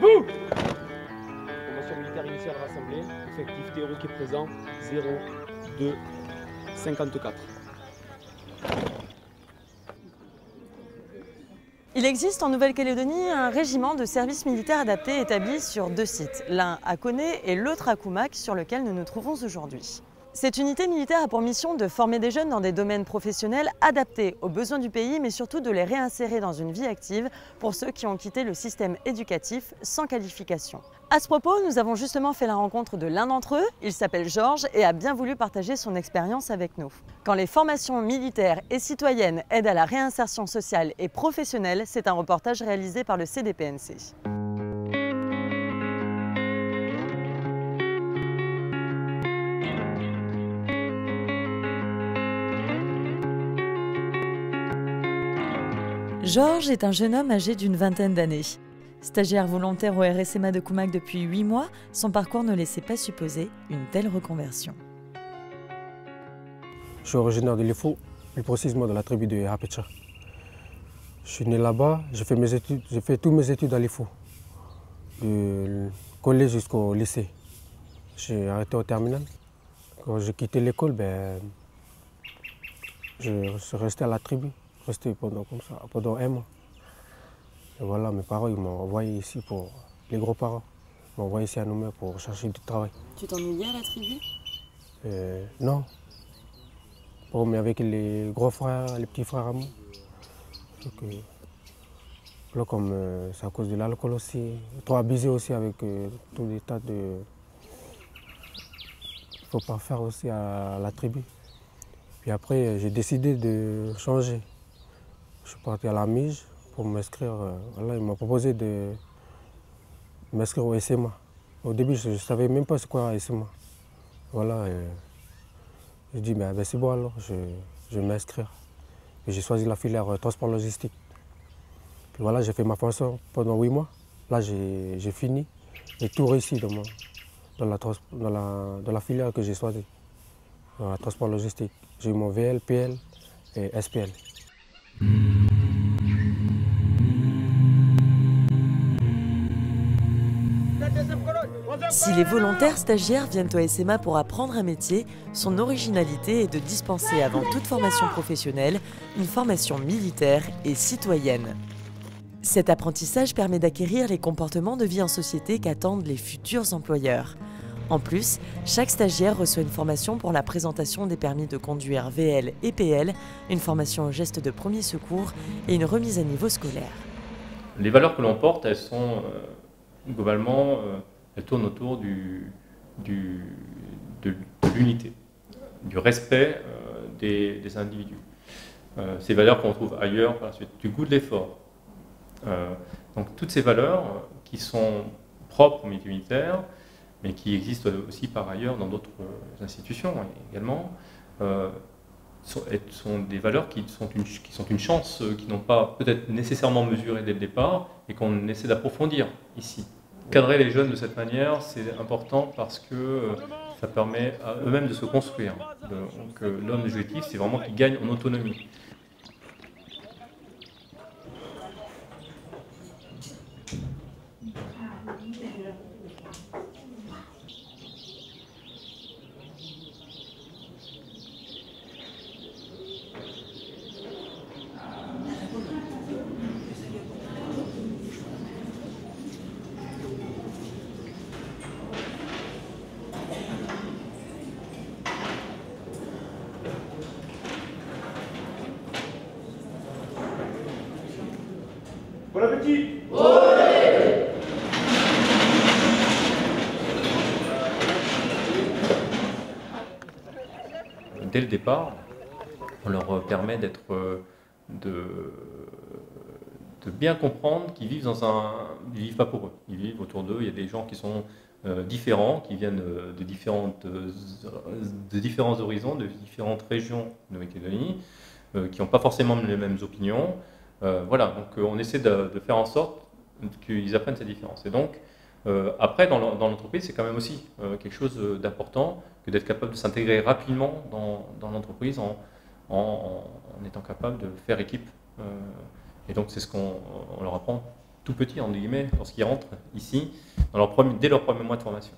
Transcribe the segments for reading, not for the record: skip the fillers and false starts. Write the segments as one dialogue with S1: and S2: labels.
S1: Debout! Formation militaire initiale rassemblée, effectif théorique est présent, 0, 2, 54.
S2: Il existe en Nouvelle-Calédonie un régiment de service militaire adapté établi sur 2 sites, l'un à Koné et l'autre à Koumak, sur lequel nous nous trouvons aujourd'hui. Cette unité militaire a pour mission de former des jeunes dans des domaines professionnels adaptés aux besoins du pays, mais surtout de les réinsérer dans une vie active pour ceux qui ont quitté le système éducatif sans qualification. À ce propos, nous avons justement fait la rencontre de l'un d'entre eux. Il s'appelle Georges et a bien voulu partager son expérience avec nous. Quand les formations militaires et citoyennes aident à la réinsertion sociale et professionnelle, c'est un reportage réalisé par le CDPNC. Georges est un jeune homme âgé d'une vingtaine d'années. Stagiaire volontaire au RSMA de Koumak depuis 8 mois, son parcours ne laissait pas supposer une telle reconversion.
S3: Je suis originaire de l'Ifo, plus précisément de la tribu de Hapecha. Je suis né là-bas, j'ai fait toutes mes études à l'Ifo, du collège jusqu'au lycée. J'ai arrêté au terminal. Quand j'ai quitté l'école, je suis resté à la tribu, resté pendant 1 mois. Et voilà, mes parents ils m'ont envoyé ici pour les gros-parents. Ils m'ont envoyé ici à Nouméa pour chercher du travail.
S2: Tu t'ennuyais à la tribu?
S3: Non. Bon, mais avec les gros frères, les petits frères à moi. Donc, là, comme c'est à cause de l'alcool aussi, trop abusé aussi avec tous les tas de... Il ne faut pas faire aussi à la tribu. Puis après, j'ai décidé de changer. Je suis parti à la Mige pour m'inscrire. Voilà, ils m'ont proposé de m'inscrire au SMA. Au début, je ne savais même pas c'est quoi SMA. Voilà, j'ai dit, c'est bon alors, je vais m'inscrire. J'ai choisi la filière transport logistique. Puis voilà, j'ai fait ma formation pendant 8 mois. Là, j'ai fini. J'ai tout réussi dans la filière que j'ai choisie, dans la transport logistique. J'ai eu mon VL, PL et SPL.
S2: Si les volontaires stagiaires viennent au SMA pour apprendre un métier, son originalité est de dispenser avant toute formation professionnelle une formation militaire et citoyenne. Cet apprentissage permet d'acquérir les comportements de vie en société qu'attendent les futurs employeurs. En plus, chaque stagiaire reçoit une formation pour la présentation des permis de conduire VL et PL, une formation aux gestes de premier secours et une remise à niveau scolaire.
S4: Les valeurs que l'on porte, elles sont globalement, elles tournent autour de l'unité, du respect des individus. Ces valeurs qu'on trouve ailleurs par la suite, du goût de l'effort. Donc toutes ces valeurs qui sont propres au milieu militaire, mais qui existent aussi par ailleurs dans d'autres institutions également, sont des valeurs qui sont une chance, qui n'ont pas peut-être nécessairement mesuré dès le départ et qu'on essaie d'approfondir ici. Cadrer les jeunes de cette manière, c'est important parce que ça permet à eux-mêmes de se construire. Donc l'homme objectif, c'est vraiment qu'ils gagnent en autonomie.
S1: Bon appétit!
S4: Dès le départ, on leur permet de bien comprendre qu'ils vivent ils vivent pas pour eux. Ils vivent autour d'eux. Il y a des gens qui sont différents, qui viennent de différents horizons, de différentes régions de Nouvelle-Calédonie, qui n'ont pas forcément les mêmes opinions. Voilà, donc on essaie de faire en sorte qu'ils apprennent ces différences. Et donc, après, dans l'entreprise, c'est quand même aussi quelque chose d'important que d'être capable de s'intégrer rapidement dans l'entreprise en étant capable de faire équipe. Et donc, c'est ce qu'on leur apprend tout petits, entre guillemets, lorsqu'ils rentrent ici, dès leur premier mois de formation.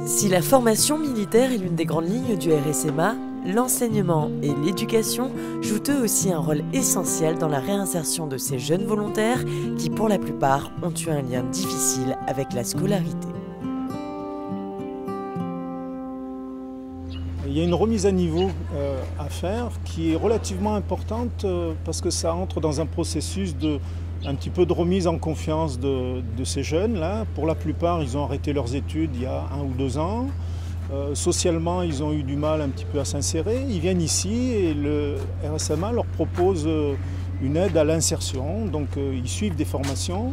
S2: Si la formation militaire est l'une des grandes lignes du RSMA, l'enseignement et l'éducation jouent eux aussi un rôle essentiel dans la réinsertion de ces jeunes volontaires qui, pour la plupart, ont eu un lien difficile avec la scolarité.
S5: Il y a une remise à niveau à faire qui est relativement importante parce que ça entre dans un processus un petit peu de remise en confiance de ces jeunes-là. Pour la plupart, ils ont arrêté leurs études il y a 1 ou 2 ans. Socialement, ils ont eu du mal un petit peu à s'insérer. Ils viennent ici et le RSMA leur propose une aide à l'insertion. Donc ils suivent des formations.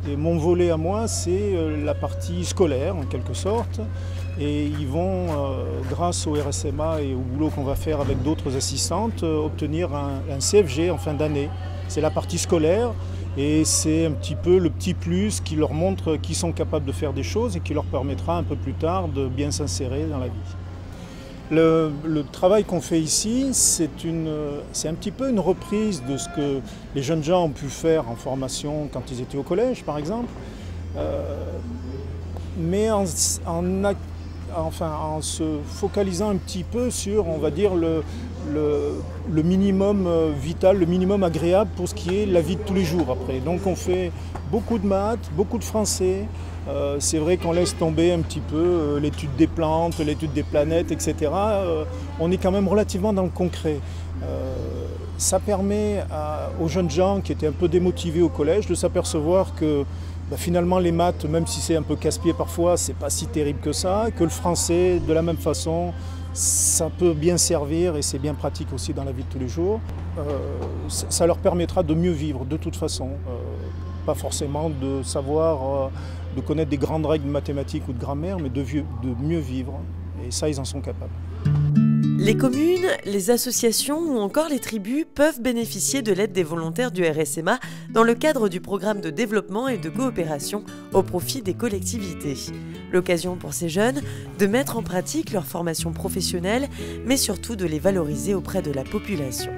S5: Et mon volet à moi, c'est la partie scolaire en quelque sorte. Et ils vont, grâce au RSMA et au boulot qu'on va faire avec d'autres assistantes, obtenir un CFG en fin d'année. C'est la partie scolaire. Et c'est un petit peu le petit plus qui leur montre qu'ils sont capables de faire des choses et qui leur permettra un peu plus tard de bien s'insérer dans la vie. Le travail qu'on fait ici, c'est un petit peu une reprise de ce que les jeunes gens ont pu faire en formation quand ils étaient au collège, par exemple, mais en se focalisant un petit peu sur, on va dire, le minimum vital, le minimum agréable pour ce qui est la vie de tous les jours après. Donc on fait beaucoup de maths, beaucoup de français. C'est vrai qu'on laisse tomber un petit peu l'étude des plantes, l'étude des planètes, etc. On est quand même relativement dans le concret. Ça permet aux jeunes gens qui étaient un peu démotivés au collège de s'apercevoir que finalement les maths, même si c'est un peu casse-pied parfois, c'est pas si terrible que ça, que le français, de la même façon, ça peut bien servir et c'est bien pratique aussi dans la vie de tous les jours. Ça leur permettra de mieux vivre de toute façon. Pas forcément de savoir, de connaître des grandes règles de mathématiques ou de grammaire, mais de mieux vivre. Et ça, ils en sont capables.
S2: Les communes, les associations ou encore les tribus peuvent bénéficier de l'aide des volontaires du RSMA dans le cadre du programme de développement et de coopération au profit des collectivités. L'occasion pour ces jeunes de mettre en pratique leur formation professionnelle, mais surtout de les valoriser auprès de la population.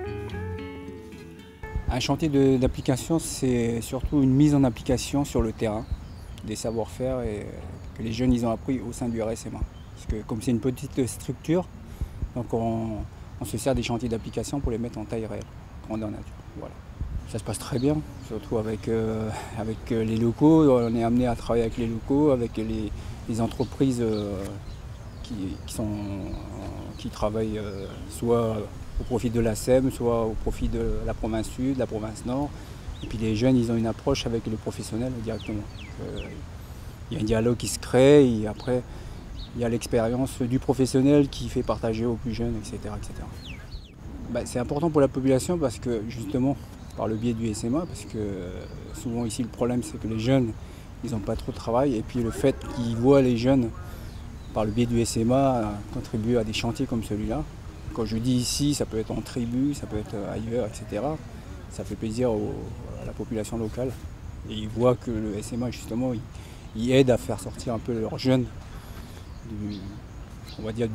S6: Un chantier d'application, c'est surtout une mise en application sur le terrain des savoir-faire que les jeunes ils ont appris au sein du RSMA. Parce que comme c'est une petite structure, donc on se sert des chantiers d'application pour les mettre en taille réelle, grandeur nature. Voilà. Ça se passe très bien, surtout avec les locaux. On est amené à travailler avec les locaux, avec les entreprises qui travaillent soit au profit de la SEM, soit au profit de la province sud, la province nord. Et puis les jeunes, ils ont une approche avec les professionnels directement. Il y a un dialogue qui se crée et après, il y a l'expérience du professionnel qui fait partager aux plus jeunes, etc. etc. C'est important pour la population parce que justement, par le biais du SMA, parce que souvent ici le problème c'est que les jeunes, ils n'ont pas trop de travail et puis le fait qu'ils voient les jeunes, par le biais du SMA, contribuer à des chantiers comme celui-là. Quand je dis ici, ça peut être en tribu, ça peut être ailleurs, etc. Ça fait plaisir à la population locale. Et ils voient que le SMA, justement, il aide à faire sortir un peu leurs jeunes on va dire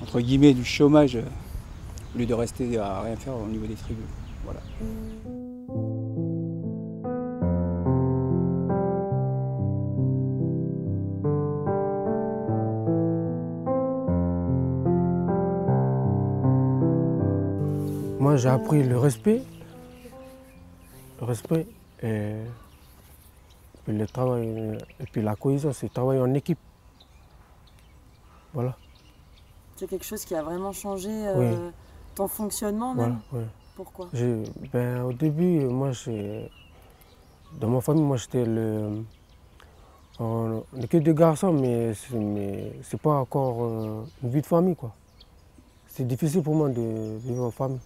S6: entre guillemets, du chômage, au lieu de rester à rien faire au niveau des tribus. Voilà.
S3: Moi, j'ai appris le respect et puis le travail, et puis la cohésion, c'est travailler en équipe. Voilà.
S2: C'est quelque chose qui a vraiment changé
S3: Oui.
S2: ton fonctionnement même.
S3: Voilà, oui.
S2: Pourquoi?
S3: Au début, moi, dans ma famille, moi, j'étais on n'est que deux garçons, mais c'est pas encore une vie de famille, quoi. C'est difficile pour moi de vivre en famille.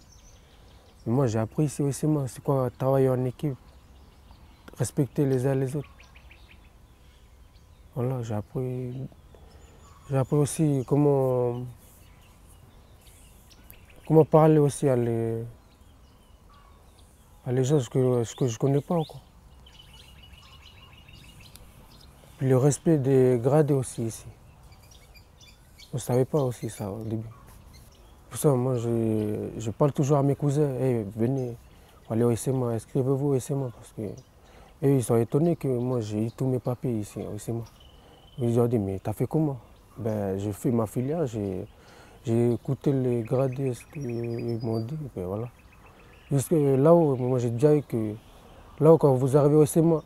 S3: Mais moi, j'ai appris ici aussi, c'est quoi travailler en équipe, respecter les uns les autres. Voilà, j'ai appris aussi comment parler aussi à les gens, ce que je ne connais pas encore. Puis le respect des gradés aussi ici. Je ne savais pas aussi ça au début. Pour ça, moi, je parle toujours à mes cousins, hey, venez, allez au SMA, inscrivez-vous au SMA, parce qu'il Et ils sont étonnés que moi j'ai eu tous mes papiers ici au SEMA. Ils ont dit, mais t'as fait comment? Ben, j'ai fait ma filière, j'ai écouté les gradés, ce qu'ils m'ont dit, ben voilà. Jusque là-haut, moi j'ai déjà eu que, là-haut quand vous arrivez au SEMA,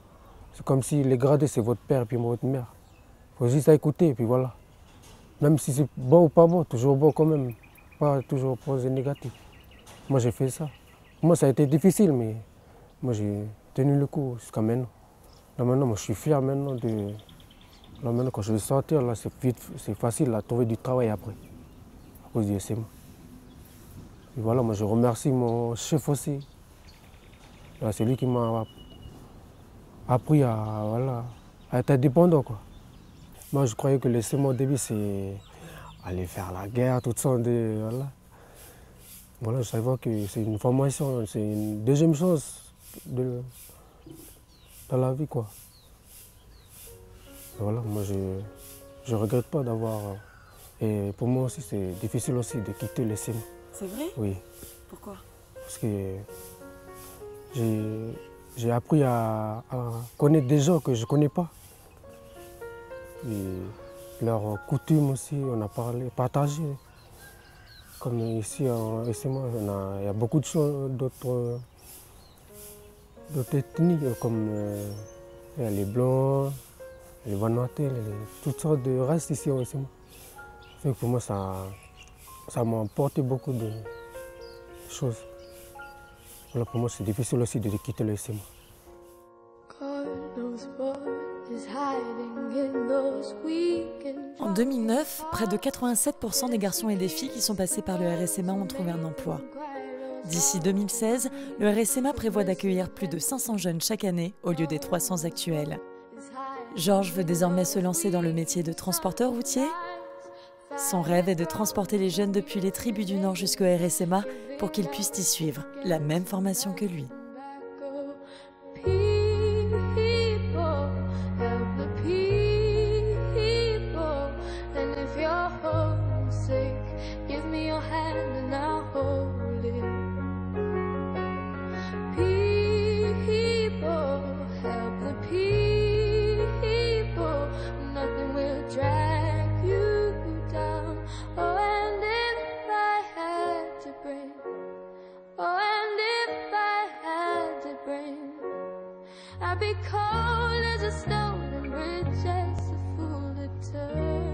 S3: c'est comme si les gradés c'est votre père et puis votre mère. Il faut juste écouter et puis voilà. Même si c'est bon ou pas bon, toujours bon quand même, pas toujours posé négatif. Moi j'ai fait ça. Moi ça a été difficile, mais moi j'ai tenu le coup jusqu'à maintenant. Là maintenant, moi je suis fier maintenant de... Là maintenant, quand je vais sortir, là, c'est facile à trouver du travail après, à cause du SMA. Et voilà, moi je remercie mon chef aussi. C'est lui qui m'a appris à être indépendant, quoi. Moi je croyais que le SMA au début, c'est aller faire la guerre, tout ça. Voilà, je savais que c'est une formation, c'est une deuxième chance dans la vie, quoi. Voilà, moi je ne regrette pas d'avoir... Et pour moi aussi c'est difficile aussi de quitter le SEMA.
S2: C'est vrai?
S3: Oui.
S2: Pourquoi?
S3: Parce que j'ai appris à connaître des gens que je ne connais pas. Et leurs coutumes aussi, on a parlé, partagé. Comme ici en SEMA, il y a beaucoup de choses, d'autres ethnies, comme les Blancs, les Vanuatais, toutes sortes de races ici au SEMA. Pour moi, ça m'a apporté beaucoup de choses. Voilà, pour moi, c'est difficile aussi de quitter le SEMA.
S2: En 2009, près de 87% des garçons et des filles qui sont passés par le RSMA ont trouvé un emploi. D'ici 2016, le RSMA prévoit d'accueillir plus de 500 jeunes chaque année au lieu des 300 actuels. Georges veut désormais se lancer dans le métier de transporteur routier. Son rêve est de transporter les jeunes depuis les tribus du Nord jusqu'au RSMA pour qu'ils puissent y suivre la même formation que lui.
S7: I'd be cold as a stone and bridges a fool to turn.